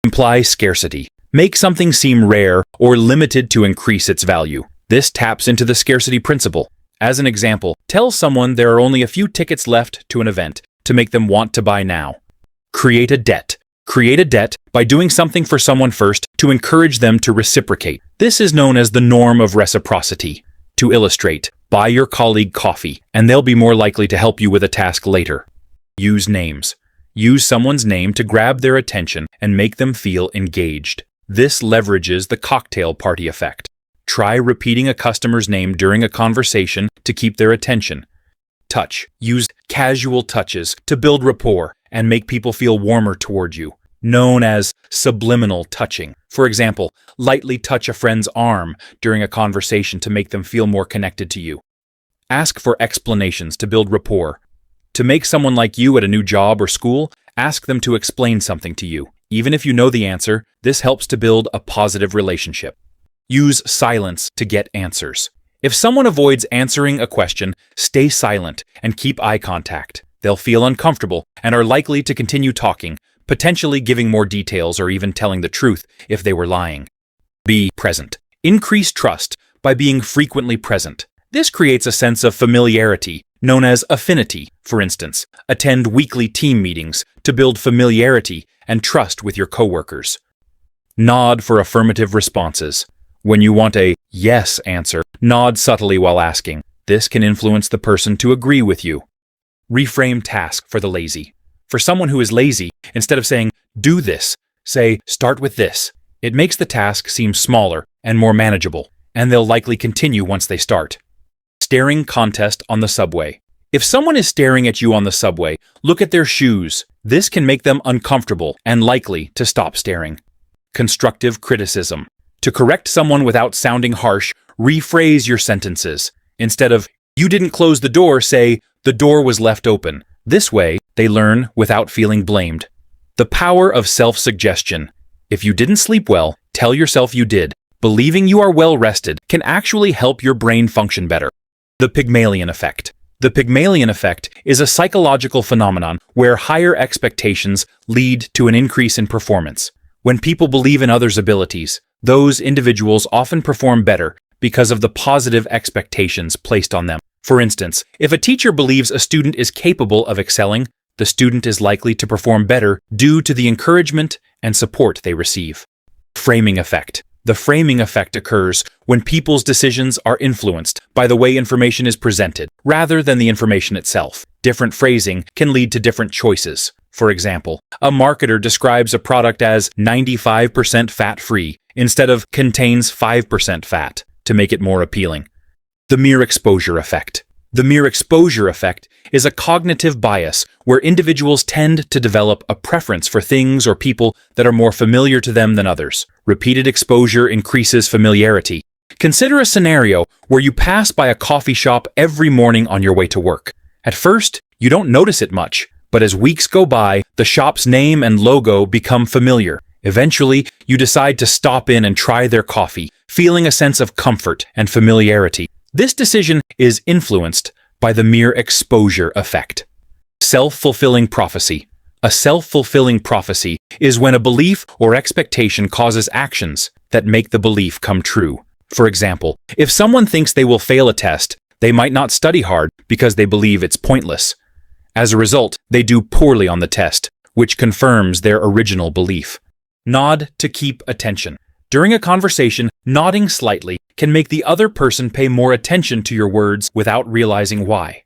Imply scarcity. Make something seem rare or limited to increase its value. This taps into the scarcity principle. As an example, tell someone there are only a few tickets left to an event to make them want to buy now. Create a debt. Create a debt by doing something for someone first to encourage them to reciprocate. This is known as the norm of reciprocity. To illustrate, buy your colleague coffee, and they'll be more likely to help you with a task later. Use names. Use someone's name to grab their attention and make them feel engaged. This leverages the cocktail party effect. Try repeating a customer's name during a conversation to keep their attention. Touch. Use casual touches to build rapport and make people feel warmer toward you, known as subliminal touching. For example, lightly touch a friend's arm during a conversation to make them feel more connected to you. Ask for explanations to build rapport. To make someone like you at a new job or school, ask them to explain something to you. Even if you know the answer, this helps to build a positive relationship. Use silence to get answers. If someone avoids answering a question, stay silent and keep eye contact. They'll feel uncomfortable and are likely to continue talking, potentially giving more details or even telling the truth if they were lying. Be present. Increase trust by being frequently present. This creates a sense of familiarity, known as affinity. For instance, attend weekly team meetings to build familiarity and trust with your coworkers. Nod for affirmative responses. When you want a yes answer, nod subtly while asking. This can influence the person to agree with you. Reframe task for the lazy. For someone who is lazy, instead of saying, do this, say, start with this. It makes the task seem smaller and more manageable, and they'll likely continue once they start. Staring contest on the subway. If someone is staring at you on the subway, look at their shoes. This can make them uncomfortable and likely to stop staring. Constructive criticism. To correct someone without sounding harsh, rephrase your sentences. Instead of, you didn't close the door, say, the door was left open. This way, they learn without feeling blamed. The power of self-suggestion. If you didn't sleep well, tell yourself you did. Believing you are well rested can actually help your brain function better. The Pygmalion effect. The Pygmalion effect is a psychological phenomenon where higher expectations lead to an increase in performance. When people believe in others' abilities, those individuals often perform better because of the positive expectations placed on them. For instance, if a teacher believes a student is capable of excelling, the student is likely to perform better due to the encouragement and support they receive. Framing effect. The framing effect occurs when people's decisions are influenced by the way information is presented, rather than the information itself. Different phrasing can lead to different choices. For example, a marketer describes a product as 95% fat-free instead of contains 5% fat to make it more appealing. The mere exposure effect. The mere exposure effect is a cognitive bias where individuals tend to develop a preference for things or people that are more familiar to them than others. Repeated exposure increases familiarity. Consider a scenario where you pass by a coffee shop every morning on your way to work. At first, you don't notice it much, but as weeks go by, the shop's name and logo become familiar. Eventually, you decide to stop in and try their coffee, feeling a sense of comfort and familiarity. This decision is influenced by the mere exposure effect. Self-fulfilling prophecy. A self-fulfilling prophecy is when a belief or expectation causes actions that make the belief come true. For example, if someone thinks they will fail a test, they might not study hard because they believe it's pointless. As a result, they do poorly on the test, which confirms their original belief. Nod to keep attention. During a conversation, nodding slightly can make the other person pay more attention to your words without realizing why.